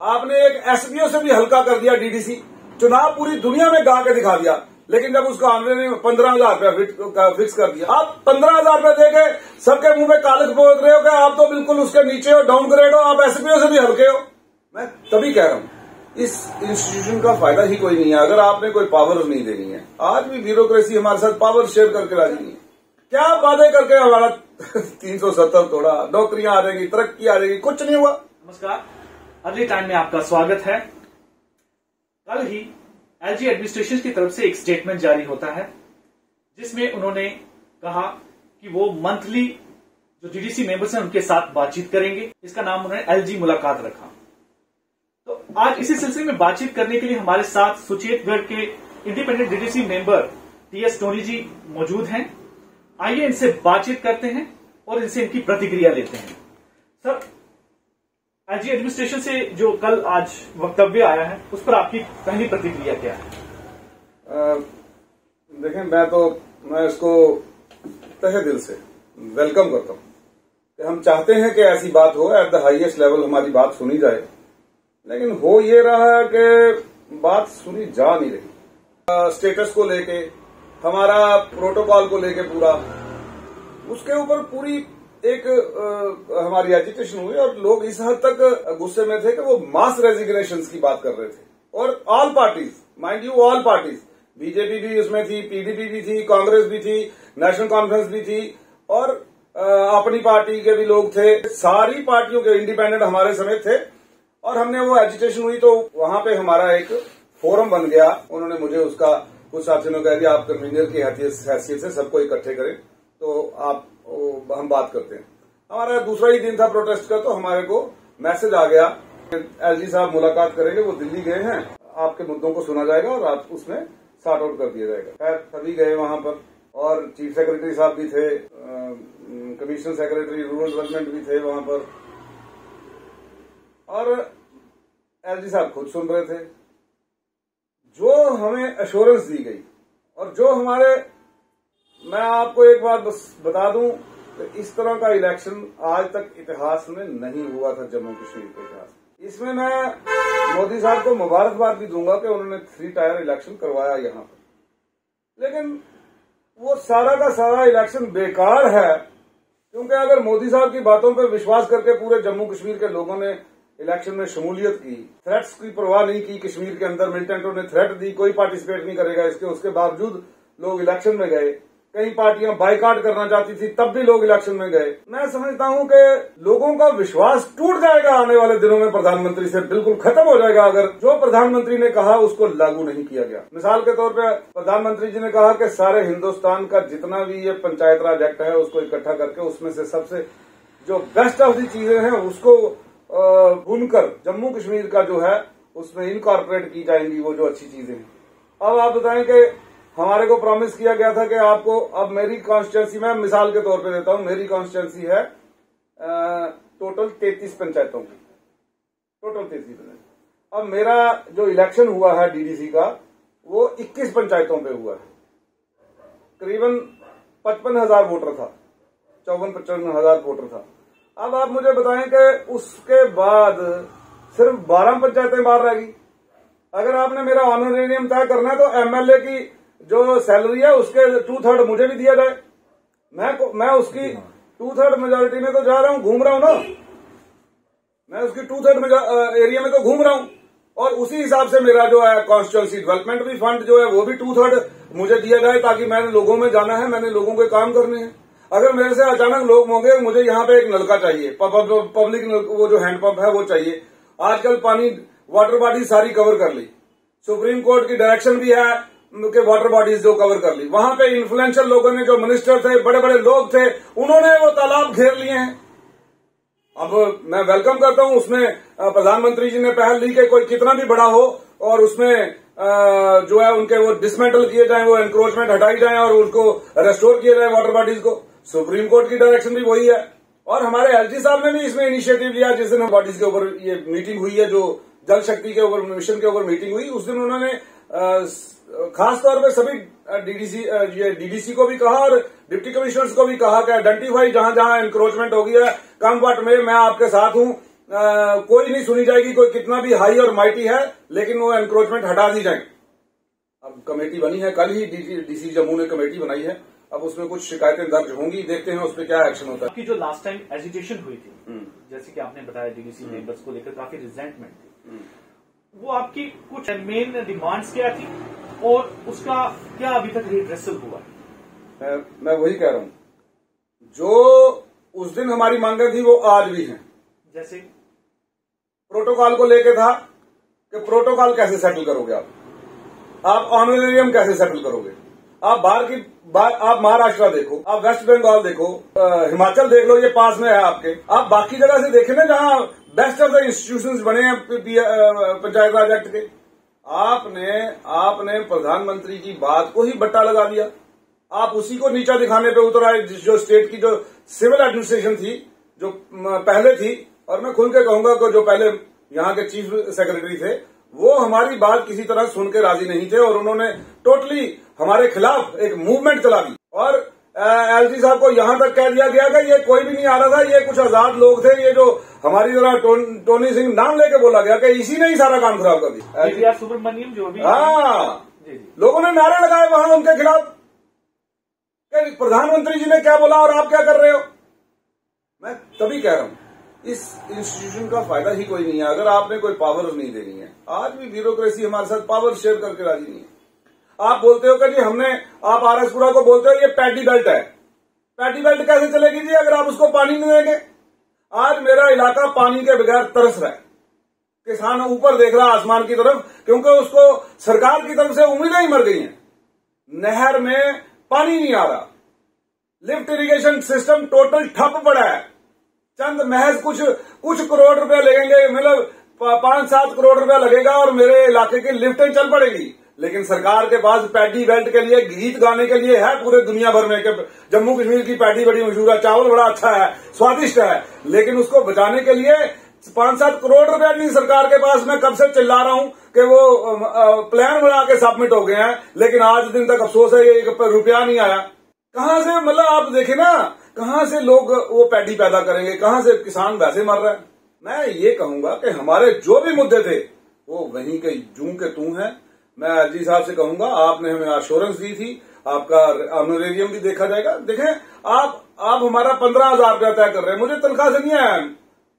आपने एक एसपीओ से भी हल्का कर दिया डीडीसी। चुनाव पूरी दुनिया में गा के दिखा दिया, लेकिन जब उसको आमदनी ने 15,000 रुपया फिक्स कर दिया। आप 15,000 रुपया देके सबके मुंह में कालिख बोल रहे हो कि आप तो बिल्कुल उसके नीचे हो, डाउनग्रेड हो, आप एसपीओ से भी हल्के हो। मैं तभी कह रहा हूं, इस इंस्टीट्यूशन का फायदा ही कोई नहीं है अगर आपने कोई पावर नहीं देनी है। आज भी ब्यूरोक्रेसी हमारे साथ पावर शेयर करके राजी नहीं है। क्या वादे करके हमारा 370 तोड़ा, नौकरियां आ जाएगी, तरक्की आ जाएगी, कुछ नहीं हुआ। नमस्कार, अर्ली टाइम में आपका स्वागत है। कल ही एलजी एडमिनिस्ट्रेशन की तरफ से एक स्टेटमेंट जारी होता है जिसमें उन्होंने कहा कि वो मंथली जो डीडीसी मेंबर्स हैं उनके साथ बातचीत करेंगे। इसका नाम उन्होंने एलजी मुलाकात रखा। तो आज इसी सिलसिले में बातचीत करने के लिए हमारे साथ सुचेतगढ़ के independent DDC member TS Tony ji मौजूद हैं। आइए इनसे बातचीत करते हैं और इनसे इनकी प्रतिक्रिया लेते हैं। सर, एलजी एडमिनिस्ट्रेशन से जो कल आज वक्तव्य आया है उस पर आपकी पहली प्रतिक्रिया क्या है? देखें, मैं इसको तहे दिल से वेलकम करता हूं कि हम चाहते हैं कि ऐसी बात हो, एट द हाईएस्ट लेवल हमारी बात सुनी जाए, लेकिन हो ये रहा है कि बात सुनी जा नहीं रही। स्टेटस को लेके, हमारा प्रोटोकॉल को लेके पूरा, उसके ऊपर पूरी एक हमारी एजिटेशन हुई और लोग इस हद तक गुस्से में थे कि वो मास रेजिग्नेशन की बात कर रहे थे। और all parties, mind you, all parties, BJP भी उसमें थी, पीडीपी भी थी, कांग्रेस भी थी, नेशनल कॉन्फ्रेंस भी थी और अपनी पार्टी के भी लोग थे। सारी पार्टियों के इंडिपेंडेंट हमारे समेत थे और हमने वो एजिटेशन हुई तो वहां पे हमारा एक फोरम बन गया। उन्होंने मुझे उसका कुछ साथियों ने कह दिया आप कन्वीनर की हैसियत से सबको इकट्ठे करें तो हम बात करते हैं। हमारा दूसरा ही दिन था प्रोटेस्ट का, तो हमारे को मैसेज आ गया एलजी साहब मुलाकात करेंगे, वो दिल्ली गए हैं, आपके मुद्दों को सुना जाएगा और आप उसमें सॉर्ट आउट कर दिया जाएगा। खैर सभी गए वहां पर और चीफ सेक्रेटरी साहब भी थे, कमिश्नर सेक्रेटरी रूरल डेवलपमेंट भी थे वहां पर और एलजी साहब खुद सुन रहे थे। जो हमें एश्योरेंस दी गई और जो हमारे, मैं आपको एक बात बस बता दूं कि इस तरह का इलेक्शन आज तक इतिहास में नहीं हुआ था, जम्मू कश्मीर के इतिहास। इसमें मैं मोदी साहब को मुबारकबाद भी दूंगा कि उन्होंने 3 टायर इलेक्शन करवाया यहां पर, लेकिन वो सारा का सारा इलेक्शन बेकार है क्योंकि अगर मोदी साहब की बातों पर विश्वास करके पूरे जम्मू कश्मीर के लोगों ने इलेक्शन में शमूलियत की, थ्रेट्स की परवाह नहीं की, कश्मीर के अंदर मिलिटेंटों ने थ्रेट दी, कोई पार्टिसिपेट नहीं करेगा इसके, उसके बावजूद लोग इलेक्शन में गए। कई पार्टियां बाइकाट करना चाहती थी तब भी लोग इलेक्शन में गए। मैं समझता हूं कि लोगों का विश्वास टूट जाएगा आने वाले दिनों में, प्रधानमंत्री से बिल्कुल खत्म हो जाएगा अगर जो प्रधानमंत्री ने कहा उसको लागू नहीं किया गया। मिसाल के तौर पर प्रधानमंत्री जी ने कहा कि सारे हिंदुस्तान का जितना भी ये पंचायत राज एक्ट है उसको इकट्ठा करके उसमें से सबसे जो बेस्ट ऑफ दी चीजें हैं उसको भूनकर जम्मू कश्मीर का जो है उसमें इनकॉर्पोरेट की जाएंगी वो जो अच्छी चीजें हैं। अब आप बताएं कि हमारे को प्रॉमिस किया गया था कि आपको, अब मेरी कॉन्स्टिट्यूंसी में मिसाल के तौर पे देता हूं, मेरी कॉन्स्टिट्यूंसी है टोटल 33 पंचायतों की, टोटल 33 पंचायत। अब मेरा जो इलेक्शन हुआ है डीडीसी का वो 21 पंचायतों पे हुआ है, करीबन 55,000 वोटर था, 54-55,000 वोटर था। अब आप मुझे बताएं कि उसके बाद सिर्फ 12 पंचायतें बाहर रहेगी। अगर आपने मेरा ऑनरेरियम तय करना है तो एमएलए की जो सैलरी है उसके 2/3 मुझे भी दिया जाए। मैं उसकी 2/3 मेजोरिटी में तो जा रहा हूं, घूम रहा हूं ना, मैं उसकी 2/3 एरिया में तो घूम रहा हूं और उसी हिसाब से मेरा जो है कॉन्स्टिट्यूंसी डेवलपमेंट भी फंड जो है वो भी 2/3 मुझे दिया जाए ताकि मैंने लोगों में जाना है, मैंने लोगों के काम करने हैं। अगर मेरे से अचानक लोग होंगे मुझे यहाँ पे एक नलका चाहिए, पब्लिक वो जो हैंडपंप है वो चाहिए, आजकल पानी वाटर बॉडीज सारी कवर कर ली, सुप्रीम कोर्ट की डायरेक्शन भी है कि वाटर बॉडीज जो कवर कर ली, वहां पे इन्फ्लुएंशियल लोगों ने, जो मिनिस्टर थे, बड़े बड़े लोग थे, उन्होंने वो तालाब घेर लिए हैं। अब मैं वेलकम करता हूं, उसमें प्रधानमंत्री जी ने पहल ली कि कोई कितना भी बड़ा हो और उसमें जो है उनके वो डिसमेंटल किए जाएं, वो एनक्रोचमेंट हटाई जाए और उनको रेस्टोर किया जाए वाटर बॉडीज को। सुप्रीम कोर्ट की डायरेक्शन भी वही है और हमारे एलजी साहब ने भी इसमें इनिशिएटिव लिया। जिस दिन बॉडीज के ऊपर ये मीटिंग हुई है, जो जल शक्ति के ऊपर, मिशन के ऊपर मीटिंग हुई, उस दिन उन्होंने खास तौर पे सभी डीडीसी को भी कहा और डिप्टी कमिश्नर्स को भी कहा कि आइडेंटिफाई जहां जहां एनक्रोचमेंट हो गया है, कम वट में मैं आपके साथ हूं, कोई नहीं सुनी जाएगी, कोई कितना भी हाई और माइटी है, लेकिन वो एनक्रोचमेंट हटा दी जाएगी। अब कमेटी बनी है, कल ही डीसी जम्मू ने कमेटी बनाई है, अब उसमें कुछ शिकायतें दर्ज होंगी, देखते हैं उस पर क्या एक्शन होता है। आपकी जो लास्ट टाइम एजिटेशन हुई थी, जैसे कि आपने बताया डीडीसी मेंबर्स को लेकर काफी रिजेंटमेंट थी, वो आपकी कुछ मेन डिमांड्स क्या थी और उसका क्या अभी तक रिड्रेसल हुआ है? मैं वही कह रहा हूं, जो उस दिन हमारी मांगे थी वो आज भी हैं। जैसे प्रोटोकॉल को लेके था कि प्रोटोकॉल कैसे सेटल करोगे आप ऑनरेरियम कैसे सेटल करोगे, आप आप महाराष्ट्र देखो, आप वेस्ट बंगाल देखो, हिमाचल देख लो, ये पास में है आपके, आप बाकी जगह से देखें ना जहां बेस्ट ऑफ द इंस्टीट्यूशंस बने हैं पंचायत राज एक्ट के। आपने प्रधानमंत्री की बात को ही बट्टा लगा दिया, आप उसी को नीचा दिखाने पे उतर आए। जो स्टेट की जो सिविल एडमिनिस्ट्रेशन थी, जो पहले थी, और मैं खुल के कहूंगा कि जो पहले यहाँ के चीफ सेक्रेटरी थे, वो हमारी बात किसी तरह सुन के राजी नहीं थे और उन्होंने टोटली हमारे खिलाफ एक मूवमेंट चला दी। और एलजी साहब को यहां तक कह दिया गया कि ये कोई भी नहीं आ रहा था, ये कुछ आजाद लोग थे, ये जो हमारी तरह टोनी सिंह नाम लेके बोला गया कि इसी ने ही सारा काम खराब कर दिया। सुब्रमण्यम जो भी, हाँ, लोगों ने नारे लगाए वहां उनके खिलाफ, प्रधानमंत्री जी ने क्या बोला और आप क्या कर रहे हो। मैं तभी कह रहा हूं, इस इंस्टीट्यूशन का फायदा ही कोई नहीं है अगर आपने कोई पावर नहीं देनी है। आज भी ब्यूरोक्रेसी हमारे साथ पावर शेयर करके राजी नहीं है। आप बोलते हो कि जी आप आरएसपुरा को बोलते हो ये पैडी बेल्ट है, पैडी बेल्ट कैसे चलेगी जी अगर आप उसको पानी नहीं देंगे। आज मेरा इलाका पानी के बगैर तरस रहा है, किसान ऊपर देख रहा आसमान की तरफ, क्योंकि उसको सरकार की तरफ से उम्मीदें ही मर गई हैं। नहर में पानी नहीं आ रहा, लिफ्ट इरिगेशन सिस्टम टोटल ठप पड़ा है। चंद महज कुछ करोड़ रुपया लगेंगे, मतलब 5-7 करोड़ रुपया लगेगा और मेरे इलाके की लिफ्टें चल पड़ेगी। लेकिन सरकार के पास पैडी बेल्ट के लिए गीत गाने के लिए है पूरे दुनिया भर में कि जम्मू कश्मीर की पैडी बड़ी मशहूर है, चावल बड़ा अच्छा है, स्वादिष्ट है, लेकिन उसको बचाने के लिए 5-7 करोड़ रुपया नहीं सरकार के पास। मैं कब से चिल्ला रहा हूं कि वो प्लान बना के सबमिट हो गए हैं, लेकिन आज दिन तक अफसोस है 1 रुपया नहीं आया। कहां से, मतलब आप देखें ना, कहां से लोग वो पैडी पैदा करेंगे, कहां से किसान वैसे मर रहा है। मैं ये कहूंगा कि हमारे जो भी मुद्दे थे वो वहीं के जूं के तू हैं। मैं एलजी साहब से कहूंगा, आपने हमें एश्योरेंस दी थी, आपका ऑनरेरियम भी देखा जाएगा। देखें, आप हमारा 15,000 रुपया तय कर रहे हैं, मुझे तनख्वाह से नहीं है,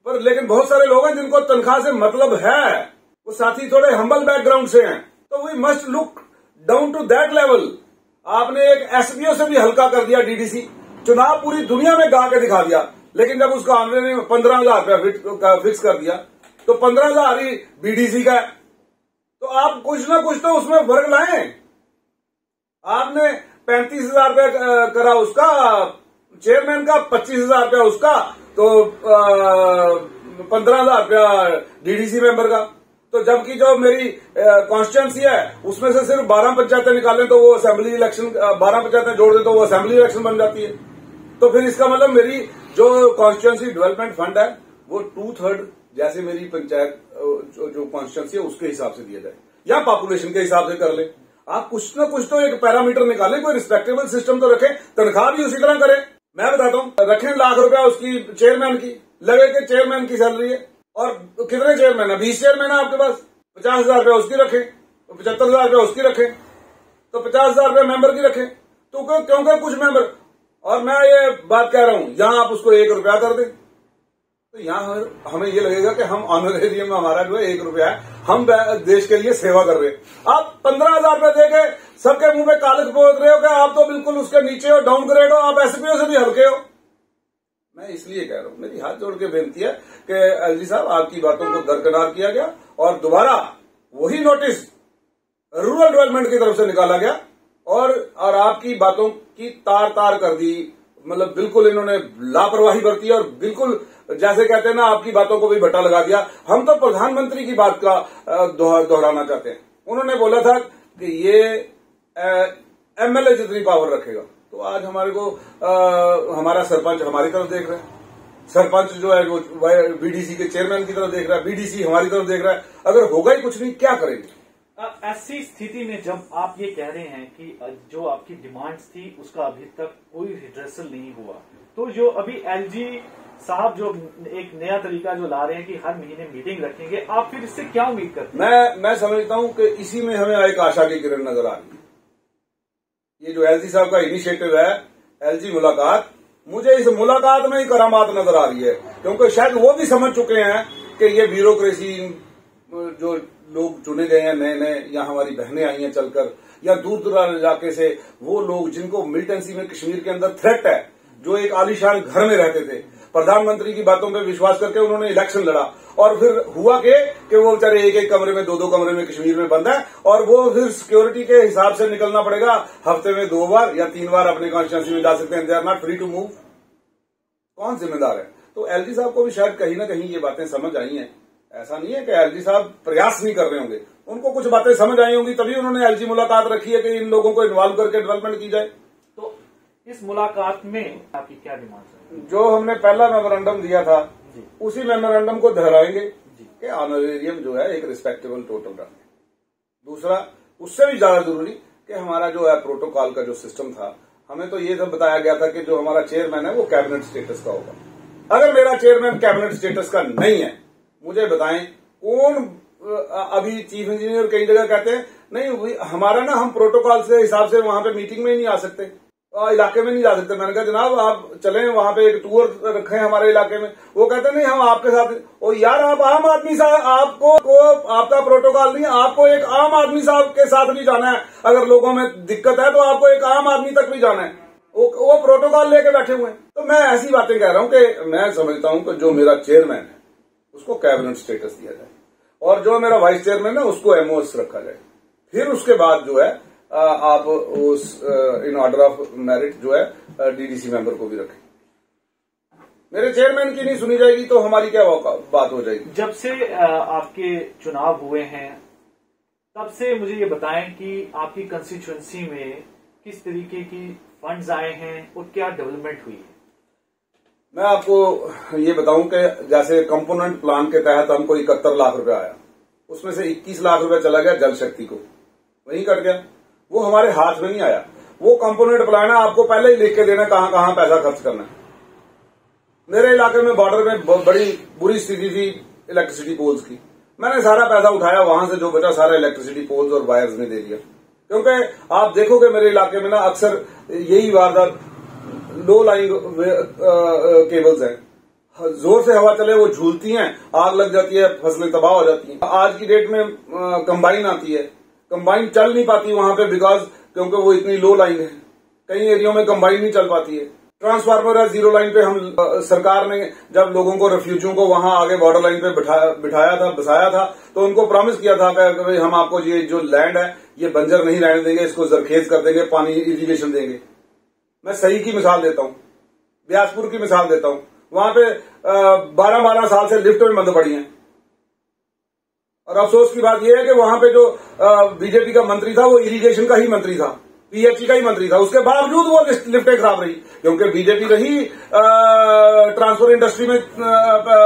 पर लेकिन बहुत सारे लोग हैं जिनको तनख्वाह से मतलब है, वो साथी थोड़े हम्बल बैकग्राउंड से हैं, तो we must look down to that level. आपने एक एसपीओ से भी हल्का कर दिया डीडीसी, चुनाव पूरी दुनिया में गा के दिखा दिया, लेकिन जब उसका ऑनरेरियम 15,000 रुपया फिक्स कर दिया तो 15,000 ही बीडीसी का है। तो आप कुछ ना कुछ तो उसमें फर्क लाएं। आपने 35,000 रुपया करा उसका चेयरमैन का, 25,000 रुपया उसका, तो 15,000 रुपया डीडीसी मेंबर का। तो जबकि जो मेरी कॉन्स्टिट्यूंसी है उसमें से सिर्फ 12 पंचायतें निकालें तो वो असेंबली इलेक्शन, 12 पंचायतें जोड़ दें तो वो असेंबली इलेक्शन बन जाती है। तो फिर इसका मतलब मेरी जो कॉन्स्टिट्यूंसी डेवलपमेंट फंड है वो 2/3 जैसे मेरी पंचायत जो कॉन्स्टिट्यूंसी है उसके हिसाब से दिया जाए, या पॉपुलेशन के हिसाब से कर ले। आप कुछ ना कुछ तो एक पैरामीटर निकालें, कोई रिस्पेक्टेबल सिस्टम तो रखें, तनख्वाह भी उसी तरह करें। मैं बताता हूं, रखें लाख रुपया उसकी चेयरमैन की, लगे कि चेयरमैन की सैलरी है, और कितने चेयरमैन है, 20 चेयरमैन है आपके पास, 50,000 रुपया उसकी रखें, तो 75,000 रुपया उसकी रखें, तो 50,000 रुपया मेंबर की रखें। तो क्योंकि कुछ मेंबर, और मैं ये बात कह रहा हूं, यहां आप उसको 1 रुपया कर दें तो यहां हमें ये लगेगा कि हम ऑनरेरियम में हमारा जो है 1 रुपया है, हम देश के लिए सेवा कर रहे हैं। आप 15,000 रुपया देके सबके मुंह में कालिक पोत रहे हो कि आप तो बिल्कुल उसके नीचे हो, डाउनग्रेड हो, आप एसपीओ से भी हल्के हो। मैं इसलिए कह रहा हूं, मेरी हाथ जोड़ के बेनती है कि एलजी साहब आपकी बातों को दरकिनार किया गया और दोबारा वही नोटिस रूरल डेवलपमेंट की तरफ से निकाला गया और आपकी बातों की तार तार कर दी। मतलब बिल्कुल इन्होंने लापरवाही बरती और बिल्कुल जैसे कहते हैं ना, आपकी बातों को भी बट्टा लगा दिया। हम तो प्रधानमंत्री की बात का दोहराना चाहते हैं। उन्होंने बोला था कि ये एमएलए जितनी पावर रखेगा, तो आज हमारे को हमारा सरपंच हमारी तरफ देख रहा है, सरपंच जो है वो बीडीसी के चेयरमैन की तरफ देख रहा है, बीडीसी हमारी तरफ देख रहा है। अगर होगा ही कुछ नहीं, क्या करेंगे? ऐसी स्थिति में जब आप ये कह रहे हैं कि जो आपकी डिमांड्स थी उसका अभी तक कोई रिड्रेसल नहीं हुआ, तो जो अभी एलजी साहब जो एक नया तरीका जो ला रहे हैं कि हर महीने मीटिंग रखेंगे, आप फिर इससे क्या उम्मीद करते हैं? मैं समझता हूं कि इसी में हमें एक आशा की किरण नजर आ रही है। ये जो एलजी साहब का इनिशिएटिव है, एलजी मुलाकात, मुझे इस मुलाकात में ही करामात नजर आ रही है, क्योंकि शायद वो भी समझ चुके हैं कि ये ब्यूरोक्रेसी, जो लोग चुने गए हैं नए नए, या हमारी बहनें आई हैं चलकर, या दूर दराज इलाके से वो लोग जिनको मिलिटेंसी में कश्मीर के अंदर थ्रेट है, जो एक आलीशान घर में रहते थे, प्रधानमंत्री की बातों पे विश्वास करके उन्होंने इलेक्शन लड़ा, और फिर हुआ कि वो बेचारे एक एक कमरे में, दो कमरे में कश्मीर में बंद है, और वो फिर सिक्योरिटी के हिसाब से निकलना पड़ेगा, हफ्ते में 2 बार या 3 बार अपनी कॉन्स्टिट्यूंसी में जा सकते हैं, they are not free to move. कौन जिम्मेदार है? तो एलजी साहब को भी शायद कहीं ना कहीं ये बातें समझ आई हैं। ऐसा नहीं है कि एलजी साहब प्रयास नहीं कर रहे होंगे, उनको कुछ बातें समझ आई होंगी, तभी उन्होंने एलजी मुलाकात रखी है कि इन लोगों को इन्वॉल्व करके डेवलपमेंट की जाए। तो इस मुलाकात में आपकी क्या डिमांड है? जो हमने पहला मेमोरेंडम दिया था, उसी मेमोरेंडम को दोहराएंगे कि ऑनरेरियम जो है एक रिस्पेक्टेबल टोटल रखें। दूसरा, उससे भी ज्यादा जरूरी कि हमारा जो है प्रोटोकॉल का जो सिस्टम था, हमें तो ये सब बताया गया था कि जो हमारा चेयरमैन है वो कैबिनेट स्टेटस का होगा। अगर मेरा चेयरमैन कैबिनेट स्टेटस का नहीं है, मुझे बताएं कौन? अभी चीफ इंजीनियर कई जगह कहते हैं नहीं हमारा ना, हम प्रोटोकॉल से हिसाब से वहां पे मीटिंग में ही नहीं आ सकते, इलाके में नहीं जा सकते। मैंने कहा जनाब आप चलें वहां पे, एक टूर रखें हमारे इलाके में। वो कहते नहीं हम आपके साथ। ओ यार, आप आम आदमी साहब, आपको आपका प्रोटोकॉल नहीं, आपको एक आम आदमी साहब के साथ भी जाना है। अगर लोगों में दिक्कत है तो आपको एक आम आदमी तक भी जाना है, वो प्रोटोकॉल लेके बैठे हुए हैं। तो मैं ऐसी बातें कह रहा हूं कि मैं समझता हूं कि जो मेरा चेयरमैन है उसको कैबिनेट स्टेटस दिया जाए, और जो मेरा वाइस चेयरमैन है उसको एमओएस रखा जाए। फिर उसके बाद जो है आप उस इन ऑर्डर ऑफ मेरिट जो है डीडीसी मेंबर को भी रखें। मेरे चेयरमैन की नहीं सुनी जाएगी तो हमारी क्या बात हो जाएगी? जब से आपके चुनाव हुए हैं तब से मुझे ये बताएं कि आपकी कंस्टिट्यूएंसी में किस तरीके की फंड्स आए हैं और क्या डेवलपमेंट हुई है? मैं आपको ये बताऊं कि जैसे कंपोनेंट प्लान के तहत हमको 71 लाख रुपया आया, उसमें से 21 लाख रुपया चला गया जल शक्ति को, वहीं कट गया। वो हमारे हाथ में नहीं आया। वो कंपोनेंट प्लान है, आपको पहले ही लिख के देना कहां कहां पैसा खर्च करना है। मेरे इलाके में बॉर्डर में बड़ी बुरी स्थिति थी इलेक्ट्रिसिटी पोल्स की, मैंने सारा पैसा उठाया, वहां से जो बचा सारा इलेक्ट्रिसिटी पोल्स और वायर्स में दे दिया। क्योंकि आप देखोगे मेरे इलाके में ना अक्सर यही वारदात, लो लाइन केबल्स हैं, जोर से हवा चले वो झूलती हैं, आग लग जाती है, फसलें तबाह हो जाती हैं। आज की डेट में कंबाइन आती है, कंबाइन चल नहीं पाती वहां पे बिकॉज क्योंकि वो इतनी लो लाइन है। कई एरियो में कंबाइन नहीं चल पाती है। ट्रांसफार्मर है जीरो लाइन पे। हम सरकार ने जब लोगों को, रेफ्यूजियों को वहां आगे बॉर्डर लाइन पे बिठाया था, बसाया था, तो उनको प्रॉमिस किया था कि हम आपको ये जो लैंड है ये बंजर नहीं रहने देंगे, इसको जरखेज कर देंगे, पानी इरिगेशन देंगे। मैं सही की मिसाल देता हूं, ब्यासपुर की मिसाल देता हूं। वहां पे 12-12 साल से लिफ्ट में बंद पड़ी हैं, और अफसोस की बात यह है कि वहां पे जो बीजेपी का मंत्री था वो इरिगेशन का ही मंत्री था, पीएचई का ही मंत्री था। उसके बावजूद वो लिफ्टें खराब रही क्योंकि बीजेपी रही ट्रांसपोर्ट इंडस्ट्री में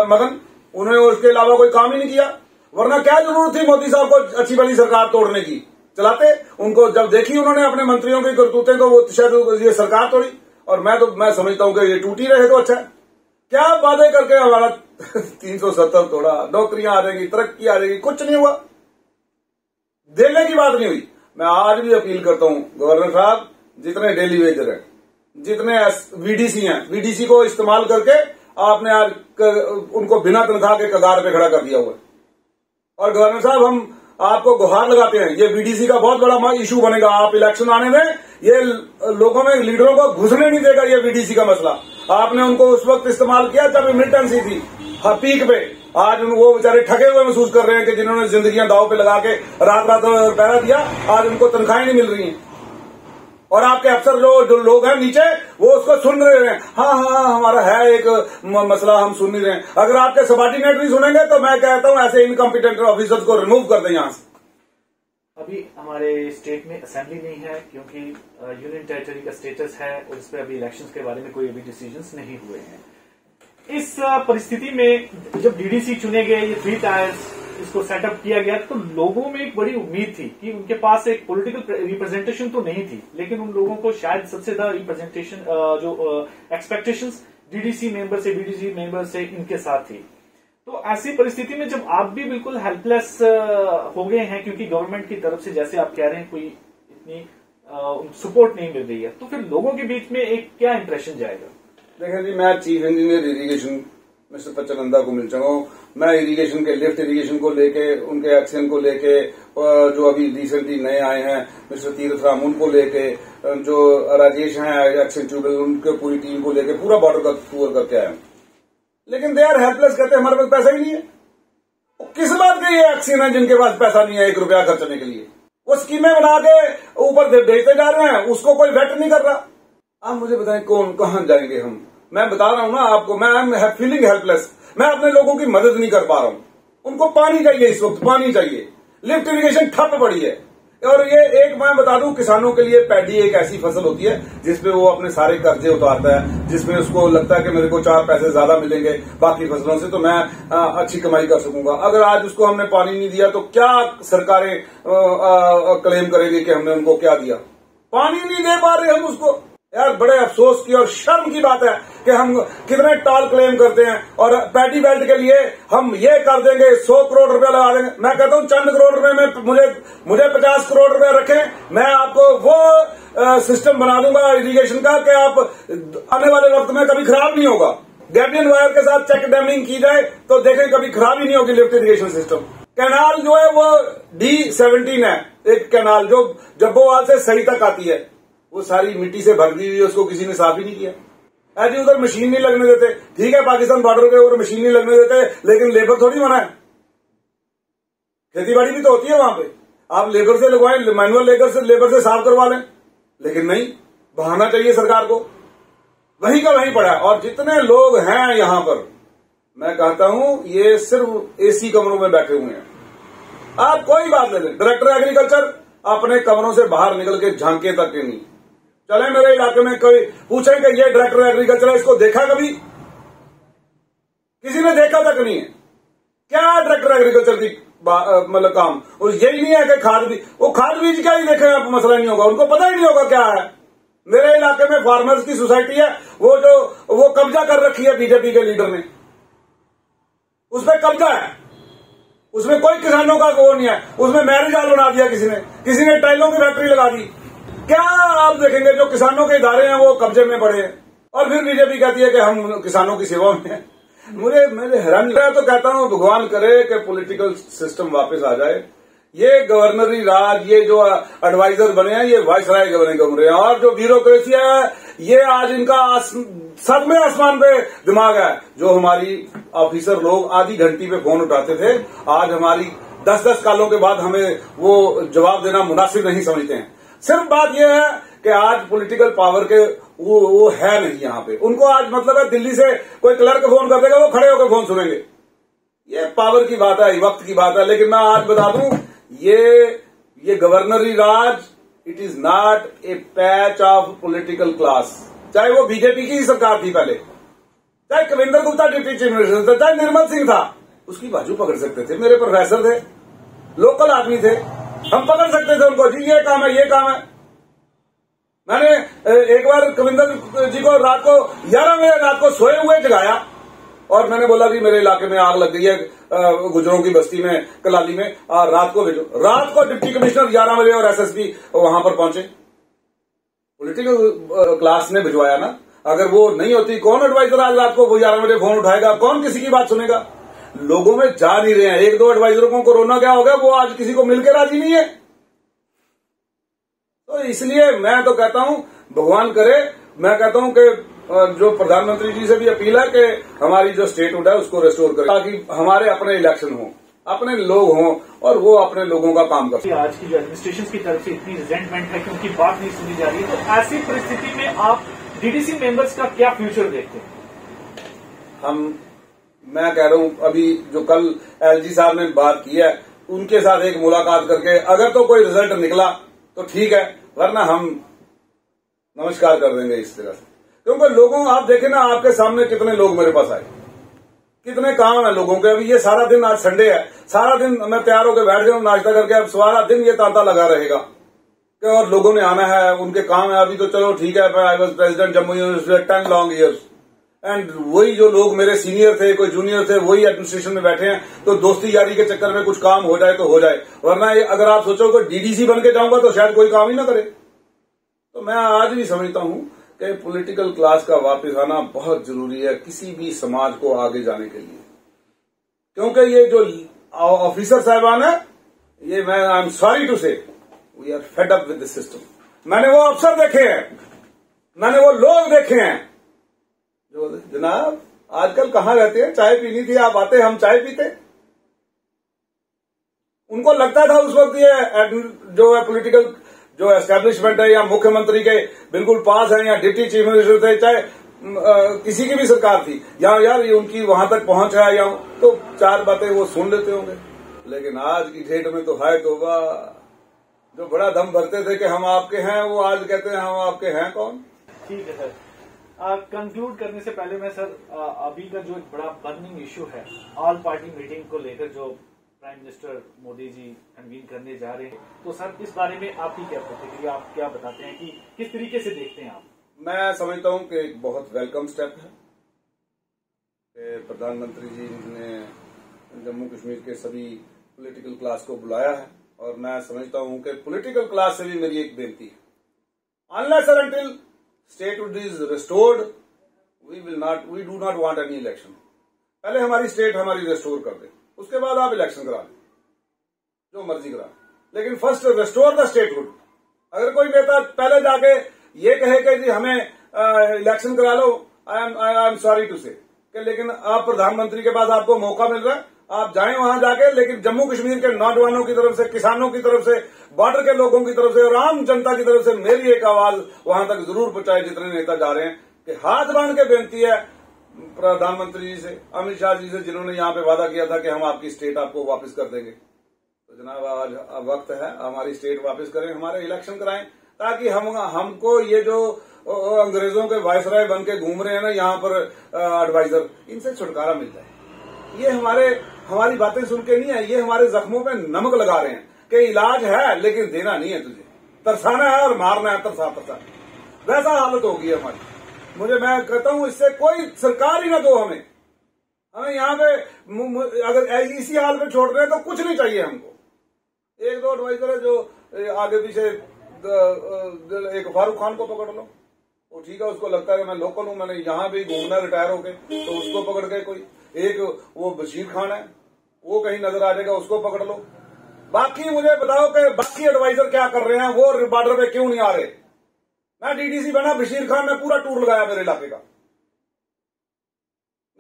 मगन, उन्होंने उसके अलावा कोई काम ही नहीं किया। वरना क्या जरूरत थी मोदी साहब को अच्छी भली सरकार तोड़ने की? चलाते उनको, जब देखी उन्होंने अपने मंत्रियों की करतूतें तो वो शायद ये सरकार तोड़ी। और मैं समझता हूं कि ये टूटी रहे तो अच्छा है। क्या वादे करके हमारा 370 तोड़ा, नौकरियां आ जाएगी, तरक्की आ जाएगी, कुछ नहीं हुआ, देने की बात नहीं हुई। मैं आज भी अपील करता हूं गवर्नर साहब, जितने डेली वेजर हैं, जितने वीडीसी हैं, वीडीसी को इस्तेमाल करके आपने आज उनको बिना तनख्वाह के कगार पे खड़ा कर दिया हुआ है। और गवर्नर साहब हम आपको गुहार लगाते हैं, ये वीडीसी का बहुत बड़ा इशू बनेगा। आप इलेक्शन आने में ये लोगों में, लीडरों को घुसने नहीं देगा ये वीडीसी का मसला। आपने उनको उस वक्त इस्तेमाल किया जब इमरजेंसी थी, पीक पे। आज वो बेचारे ठगे हुए महसूस कर रहे हैं कि जिन्होंने जिंदगियां दांव पे लगा के रात रात पहरा दिया, आज उनको तनख्वाहें नहीं मिल रही हैं। और आपके अफसर जो लोग हैं नीचे, वो उसको सुन रहे हैं। हाँ, हमारा है एक मसला, हम सुन नहीं रहे हैं। अगर आपके सबॉर्डिनेट नहीं सुनेंगे तो मैं कहता हूं ऐसे इनकम्पिटेंट ऑफिसर्स को रिमूव कर दें यहां से। अभी हमारे स्टेट में असेंबली नहीं है क्योंकि यूनियन टेरिटरी का स्टेटस है और इस पर अभी इलेक्शंस के बारे में कोई अभी डिसीजंस नहीं हुए हैं। इस परिस्थिति में जब डीडीसी चुने गए, ये 3 टायर्स इसको सेटअप किया गया, तो लोगों में एक बड़ी उम्मीद थी कि उनके पास एक पॉलिटिकल रिप्रेजेंटेशन तो नहीं थी, लेकिन उन लोगों को शायद सबसे ज्यादा रिप्रेजेंटेशन जो एक्सपेक्टेशंस डीडीसी मेंबर से, बीडीसी मेंबर से, इनके साथ ही। तो ऐसी परिस्थिति में जब आप भी बिल्कुल हेल्पलेस हो गए हैं, क्योंकि गवर्नमेंट की तरफ से जैसे आप कह रहे हैं कोई इतनी सपोर्ट नहीं मिल रही है, तो फिर लोगों के बीच में एक क्या इंप्रेशन जाएगा? देखें जी, मैं chief engineer irrigation mister Pachnanda को मिल चुका हूँ। मैं इरिगेशन के, लिफ्ट इरिगेशन को लेके, उनके एक्शन को लेके, जो अभी रिसेंटली नए आए हैं मिस्टर तीर्थ राम, उनको लेके, जो राजेश हैं एक्शन ट्यूबल, उनके पूरी टीम को लेके पूरा बॉर्डर का टूर करके आए हैं। लेकिन दे आर हेल्पलेस, कहते हैं हमारे पास पैसा ही नहीं है। किस बात के ये एक्शन है जिनके पास पैसा नहीं है 1 रुपया खर्चने के लिए? वो स्कीमें बना के ऊपर भेजते जा रहे हैं, उसको कोई वेट नहीं कर रहा। आप मुझे बताएं कौन कहां जाएंगे हम? मैं बता रहा हूं ना आपको, मैं आई एम फीलिंग हेल्पलेस। मैं अपने लोगों की मदद नहीं कर पा रहा हूं। उनको पानी चाहिए, इस वक्त पानी चाहिए। लिफ्ट इरिगेशन ठप पड़ी है। और ये एक मैं बता दूं, किसानों के लिए पैडी एक ऐसी फसल होती है जिसपे वो अपने सारे कर्जे उतारता है, जिसमें उसको लगता है कि मेरे को 4 पैसे ज्यादा मिलेंगे बाकी फसलों से, तो मैं अच्छी कमाई कर सकूंगा। अगर आज उसको हमने पानी नहीं दिया तो क्या सरकारें क्लेम करेंगी कि हमने उनको क्या दिया? पानी नहीं दे पा रहे हम उसको। यार बड़े अफसोस की और शर्म की बात है कि हम कितने टाल क्लेम करते हैं, और पैडी बेल्ट के लिए हम ये कर देंगे, 100 करोड़ रुपया लगा देंगे। मैं कहता हूं चंद करोड़ रुपए में मुझे 50 करोड़ रुपया रखें, मैं आपको वो सिस्टम बना दूंगा इरिगेशन का कि आप आने वाले वक्त में कभी खराब नहीं होगा। गैबियन वायर के साथ चेक डैमिंग की जाए तो देखें कभी खराब ही नहीं होगी लिफ्ट इरिगेशन सिस्टम। कैनाल जो है वो D17 है, एक कैनाल जो जब्बोवाल से सही तक आती है, वो सारी मिट्टी से भर दी हुई है, उसको किसी ने साफ ही नहीं किया। ऐसे उधर मशीन नहीं लगने देते। ठीक है, पाकिस्तान बॉर्डर के ऊपर मशीन नहीं लगने देते, लेकिन लेबर थोड़ी मना है। खेतीबाड़ी भी तो होती है वहां पे। आप लेबर से लगवाएं, मैनुअल लेबर से साफ करवा लें, लेकिन नहीं, बहाना चाहिए सरकार को। वहीं का वहीं पड़ा है। और जितने लोग हैं यहां पर, मैं कहता हूं ये सिर्फ एसी कमरों में बैठे हुए हैं। आप कोई बात ले लें, डायरेक्टर एग्रीकल्चर अपने कमरों से बाहर निकल के झांके तक के नहीं। चले मेरे इलाके में कोई पूछे कि ये डायरेक्टर एग्रीकल्चर है, इसको देखा कभी? किसी ने देखा तक नहीं है। क्या डायरेक्टर एग्रीकल्चर की मतलब काम? और यही नहीं है कि खाद बीज का ही देखें आप, मसला नहीं होगा, उनको पता ही नहीं होगा क्या है। मेरे इलाके में फार्मर्स की सोसाइटी है, वो कब्जा कर रखी है बीजेपी के लीडर ने, उस पर कब्जा है। उसमें कोई किसानों का वो नहीं है। उसमें मैरिज हॉल बना दिया किसी ने टाइलों की फैक्ट्री लगा दी। क्या आप देखेंगे जो किसानों के इदारे हैं वो कब्जे में पड़े हैं, और फिर बीजेपी कहती है कि हम किसानों की सेवा में हैं। मेरे हैरान, मैं तो कहता हूं भगवान करे कि पॉलिटिकल सिस्टम वापस आ जाए। ये गवर्नरी राज, ये जो एडवाइजर बने हैं, ये वाइसराय बने हैं, और जो ब्यूरोक्रेसी है ये आज इनका सदमे आसमान पे दिमाग है। जो हमारी ऑफिसर लोग आधी घंटी पे फोन उठाते थे, आज हमारी 10-10 कॉलों के बाद हमें वो जवाब देना मुनासिब नहीं समझते हैं। सिर्फ बात यह है कि आज पॉलिटिकल पावर के वो है नहीं यहाँ पे। उनको आज मतलब है दिल्ली से कोई क्लर्क फोन कर देगा, वो खड़े होकर फोन सुनेंगे। ये पावर की बात है, वक्त की बात है। लेकिन मैं आज बता दूं, ये गवर्नरी राज, it is not a patch of political class. चाहे वो बीजेपी की ही सरकार थी पहले, चाहे Kavinder Gupta deputy chief minister था, चाहे निर्मल सिंह था, उसकी बाजू पकड़ सकते थे। मेरे प्रोफेसर थे, लोकल आदमी थे, हम पकड़ सकते थे उनको, जी ये काम है, ये काम है। मैंने एक बार कविंदर जी को रात को 11 बजे रात को सोए हुए जगाया, और मैंने बोला कि मेरे इलाके में आग लग गई है गुजरों की बस्ती में, कलाली में, रात को भेजो। रात को डिप्टी कमिश्नर 11 बजे और एसएसपी वहां पर पहुंचे। पॉलिटिकल क्लास ने भिजवाया ना। अगर वो नहीं होती, कौन एडवाइजर आज रात को वो 11 बजे फोन उठाएगा? कौन किसी की बात सुनेगा? लोगों में जा नहीं रहे हैं। 1-2 एडवाइजरों को कोरोना क्या हो गया, वो आज किसी को मिलकर राजी नहीं है। तो इसलिए मैं तो कहता हूं भगवान करे, मैं कहता हूं कि जो प्रधानमंत्री जी से भी अपील है कि हमारी जो स्टेटहुड है उसको रेस्टोर करें, ताकि हमारे अपने इलेक्शन हो, अपने लोग हों, और वो अपने लोगों का काम कर। आज की जो एडमिनिस्ट्रेशन की तरफ से इतनी रिजेंटमेंट है कि उनकी बात नहीं सुनी जा रही है, तो ऐसी परिस्थिति में आप डीडीसी मेंबर्स का क्या फ्यूचर देखते हैं? मैं कह रहा हूं, अभी जो कल एलजी साहब ने बात की है, उनके साथ एक मुलाकात करके अगर तो कोई रिजल्ट निकला तो ठीक है, वरना हम नमस्कार कर देंगे इस तरह से। क्योंकि लोगों, आप देखें ना, आपके सामने कितने लोग मेरे पास आए, कितने काम है लोगों के। अभी ये सारा दिन, आज संडे है, सारा दिन मैं तैयार होकर बैठ गया हूं नाश्ता करके। अब सारा दिन ये तांता लगा रहेगा कि और लोगों ने आना है, उनके काम है। अभी तो चलो ठीक है, I was president Jammu university 10 long years, and वही जो लोग मेरे सीनियर थे, कोई जूनियर थे, वही एडमिनिस्ट्रेशन में बैठे हैं, तो दोस्ती यारी के चक्कर में कुछ काम हो जाए तो हो जाए, वरना अगर आप सोचो कि डीडीसी बन के जाऊंगा तो शायद कोई काम ही ना करे। तो मैं आज भी समझता हूं कि पॉलिटिकल क्लास का वापस आना बहुत जरूरी है किसी भी समाज को आगे जाने के लिए, क्योंकि ये जो ऑफिसर साहबान है, ये मैं I am sorry to say we are fed up with this system. मैंने वो अफसर देखे हैं, मैंने वो लोग देखे हैं जो जनाब आजकल कहां रहते हैं, चाय पीनी थी आप आते, हम चाय पीते। उनको लगता था उस वक्त ये जो है पॉलिटिकल जो एस्टेब्लिशमेंट है या मुख्यमंत्री के बिल्कुल पास है या डिप्टी चीफ मिनिस्टर थे, चाहे किसी की भी सरकार थी, या यार ये उनकी वहां तक पहुंच है या तो चार बातें वो सुन लेते होंगे। लेकिन आज की डेट में तो हाय तौबा, जो बड़ा दम भरते थे कि हम आपके हैं, वो आज कहते हैं हम आपके हैं कौन। ठीक है सर, कंक्लूड करने से पहले मैं सर अभी का जो बड़ा बर्निंग इश्यू है ऑल पार्टी मीटिंग को लेकर जो prime minister Modi ji convene करने जा रहे हैं, तो सर इस बारे में आपकी क्या प्रतिक्रिया, आप क्या बताते हैं कि किस तरीके से देखते हैं आप? मैं समझता हूं कि एक बहुत वेलकम स्टेप है कि प्रधानमंत्री जी ने जम्मू कश्मीर के सभी पॉलिटिकल क्लास को बुलाया है, और मैं समझता हूं कि पॉलिटिकल क्लास से भी मेरी एक बेनती है, अनलेस और until statehood is restored we do not want any election. पहले हमारी स्टेट हमारी रिस्टोर कर दे, उसके बाद आप इलेक्शन करा लें, जो मर्जी करा, लेकिन फर्स्ट रिस्टोर द स्टेटहुड। अगर कोई नेता पहले जाके ये कहे कि जी हमें इलेक्शन करा लो, आई एम सॉरी टू से, लेकिन आप प्रधानमंत्री के पास आपको मौका मिल रहा है, आप जाएं वहां जाके, लेकिन जम्मू कश्मीर के नौजवानों की तरफ से, किसानों की तरफ से, बॉर्डर के लोगों की तरफ से और आम जनता की तरफ से मेरी एक आवाज वहां तक जरूर पहुंचाए जितने नेता जा रहे हैं, कि हाथ बांध के बेनती है प्रधानमंत्री जी से, अमित शाह जी से, जिन्होंने यहां पे वादा किया था कि हम आपकी स्टेट आपको वापस कर देंगे। तो जनाब आज वक्त है हमारी स्टेट वापस करें, हमारे इलेक्शन कराएं, ताकि हमको ये जो अंग्रेजों के वायसराय बन के घूम रहे हैं ना यहाँ पर एडवाइजर, इनसे छुटकारा मिल जाए। ये हमारी बातें सुन के नहीं है, ये हमारे जख्मों पे नमक लगा रहे हैं कि इलाज है लेकिन देना नहीं है तुझे, तरसाना है और मारना है, तरसा वैसा हालत होगी हमारी। मैं कहता हूं इससे कोई सरकार ही ना दो हमें यहाँ पे, अगर इसी हाल पे छोड़ रहे हैं तो कुछ नहीं चाहिए हमको। एक दो एडवाइजर है जो आगे पीछे, एक फारूक खान को पकड़ लो, वो ठीक है, उसको लगता है कि मैं लोकल हूं, मैंने यहाँ भी घूमना रिटायर होके, तो उसको पकड़ के कोई एक वो बशीर खान है, वो कहीं नजर आ जाएगा, उसको पकड़ लो। बाकी मुझे बताओ कि बाकी एडवाइजर क्या कर रहे हैं, वो बॉर्डर पे क्यों नहीं आ रहे। मैं डीडीसी बना, बशीर खान ने पूरा टूर लगाया मेरे इलाके का,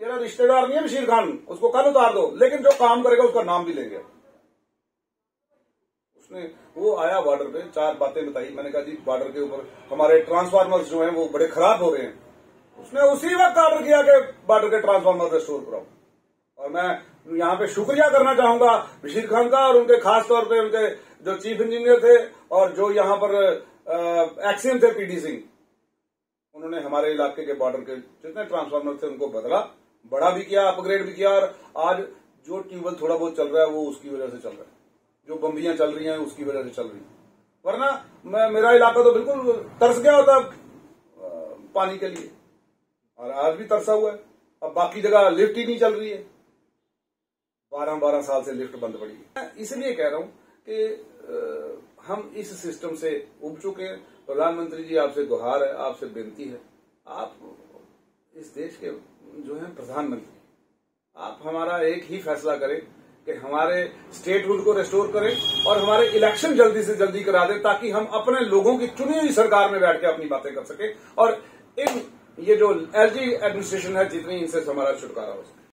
मेरा रिश्तेदार नहीं है बशीर खान, उसको कल उतार दो, लेकिन जो काम करेगा उसका नाम भी लेंगे। उसने वो आया बॉर्डर पे, चार बातें बताई, मैंने कहा जी बॉर्डर के ऊपर हमारे ट्रांसफार्मर्स जो हैं वो बड़े खराब हो रहे हैं। उसने उसी वक्त ऑर्डर किया कि बॉर्डर के ट्रांसफार्मर रिस्टोर कराओ। और मैं यहाँ पे शुक्रिया करना चाहूंगा बशीर खान का, और उनके खास तौर पे उनके जो चीफ इंजीनियर थे और जो यहाँ पर एक्सीएम थे पीडी सिंह, उन्होंने हमारे इलाके के बॉर्डर के जितने ट्रांसफार्मर थे उनको बदला, बड़ा भी किया, अपग्रेड भी किया, और आज जो ट्यूबवेल थोड़ा बहुत चल रहा है वो उसकी वजह से चल रहा है, जो बम्बियां चल रही हैं उसकी वजह से चल रही है, वरना मेरा इलाका तो बिल्कुल तरस गया होता पानी के लिए, और आज भी तरसा हुआ है। अब बाकी जगह लिफ्ट ही नहीं चल रही है, 12 साल से लिफ्ट बंद पड़ी है। इसलिए कह रहा हूं कि हम इस सिस्टम से उब चुके हैं। प्रधानमंत्री जी आपसे गुहार है, आपसे बेनती है, आप इस देश के जो है प्रधानमंत्री, आप हमारा एक ही फैसला करें कि हमारे स्टेटहुड को रिस्टोर करें और हमारे इलेक्शन जल्दी से जल्दी करा दें, ताकि हम अपने लोगों की चुनी हुई सरकार में बैठ के अपनी बातें कर सकें, और ये जो एलजी एडमिनिस्ट्रेशन है जितनी, इनसे हमारा छुटकारा हो सके।